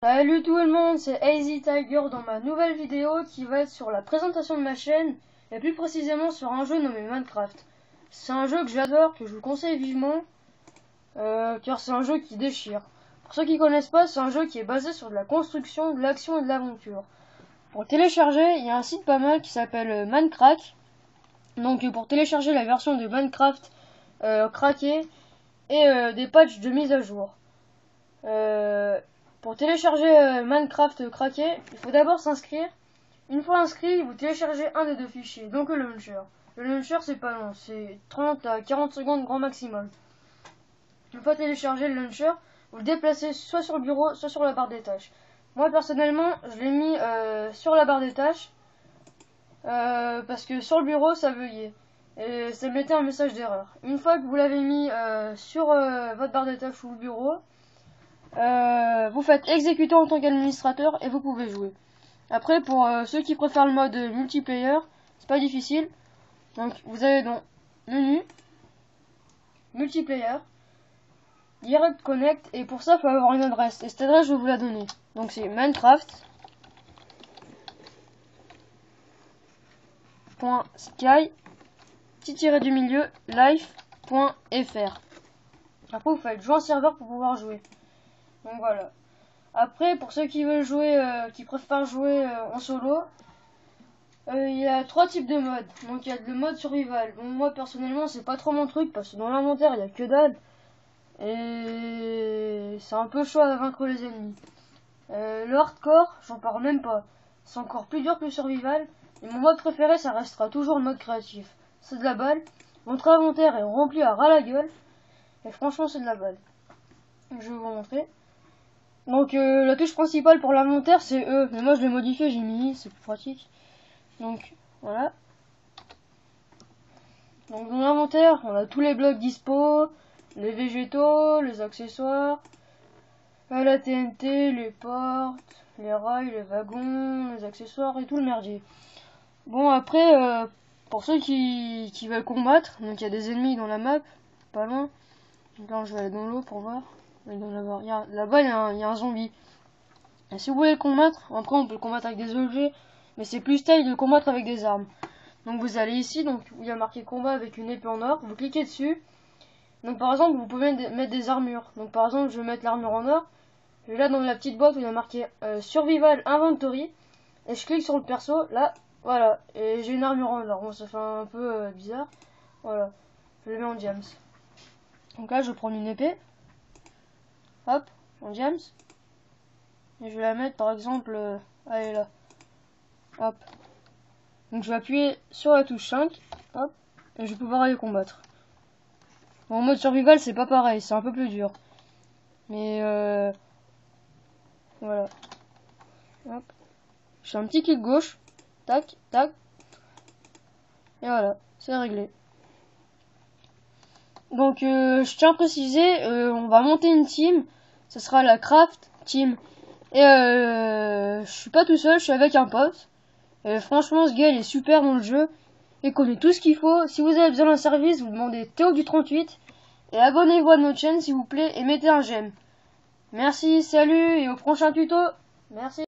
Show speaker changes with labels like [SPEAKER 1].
[SPEAKER 1] Salut tout le monde, c'est Easy Tiger dans ma nouvelle vidéo qui va être sur la présentation de ma chaîne et plus précisément sur un jeu nommé Minecraft. C'est un jeu que j'adore, que je vous conseille vivement car c'est un jeu qui déchire. Pour ceux qui connaissent pas, c'est un jeu qui est basé sur de la construction, de l'action et de l'aventure. Pour le télécharger, il y a un site pas mal qui s'appelle Minecraft. Donc pour télécharger la version de Minecraft craquée et des patchs de mise à jour. Pour télécharger Minecraft craqué, il faut d'abord s'inscrire. Une fois inscrit, vous téléchargez un des deux fichiers, donc le launcher. Le launcher, c'est pas long, c'est 30 à 40 secondes grand maximum. Une fois téléchargé le launcher, vous le déplacez soit sur le bureau, soit sur la barre des tâches. Moi, personnellement, je l'ai mis sur la barre des tâches, parce que sur le bureau, ça buguait. Et ça mettait un message d'erreur. Une fois que vous l'avez mis sur votre barre des tâches ou le bureau, vous faites exécuter en tant qu'administrateur et vous pouvez jouer. Après, pour ceux qui préfèrent le mode multiplayer, c'est pas difficile. Donc vous allez dans menu, multiplayer, direct connect, et pour ça il faut avoir une adresse. Et cette adresse je vais vous la donner. Donc c'est Minecraft.sky life.fr. Après vous faites jouer un serveur pour pouvoir jouer. Donc voilà. Après, pour ceux qui veulent jouer, qui préfèrent jouer en solo, il y a 3 types de modes. Donc il y a le mode survival. Bon, moi personnellement c'est pas trop mon truc parce que dans l'inventaire il y a que dalle et c'est un peu chaud à vaincre les ennemis. Le hardcore, j'en parle même pas. C'est encore plus dur que le survival. Et mon mode préféré, ça restera toujours le mode créatif. C'est de la balle. Votre inventaire est rempli à ras la gueule. Et franchement c'est de la balle. Je vais vous montrer. Donc la touche principale pour l'inventaire c'est E, mais moi je l'ai modifié, j'ai mis I, c'est plus pratique. Donc voilà. Donc dans l'inventaire, on a tous les blocs dispo, les végétaux, les accessoires, la TNT, les portes, les rails, les wagons, les accessoires et tout le merdier. Bon après, pour ceux qui veulent combattre, donc il y a des ennemis dans la map, pas loin. Donc là je vais aller dans l'eau pour voir. Là-bas il y a un zombie. Et si vous voulez le combattre, après on peut le combattre avec des objets, mais c'est plus style de le combattre avec des armes. Donc vous allez ici, donc où il y a marqué combat avec une épée en or, vous cliquez dessus. Donc par exemple vous pouvez mettre des armures. Donc par exemple je vais mettre l'armure en or. Je vais là dans la petite boîte où il y a marqué Survival Inventory. Et je clique sur le perso, là, voilà. Et j'ai une armure en or. Bon ça fait un peu bizarre. Voilà. Je le mets en diams. Donc là je vais prendre une épée. Hop, en diams. Et je vais la mettre par exemple, allez là. Hop. Donc je vais appuyer sur la touche 5. Hop. Et je vais pouvoir aller combattre. Bon, en mode survival c'est pas pareil, c'est un peu plus dur. Mais voilà. Hop. Je fais un petit clic gauche. Tac, tac. Et voilà, c'est réglé. Donc je tiens à préciser, on va monter une team. Ce sera la Craft Team. Et je suis pas tout seul, je suis avec un pote. Et franchement, ce gars il est super dans le jeu. Il connaît tout ce qu'il faut. Si vous avez besoin d'un service, vous demandez Théo du 38. Et abonnez-vous à notre chaîne s'il vous plaît et mettez un j'aime. Merci, salut et au prochain tuto. Merci.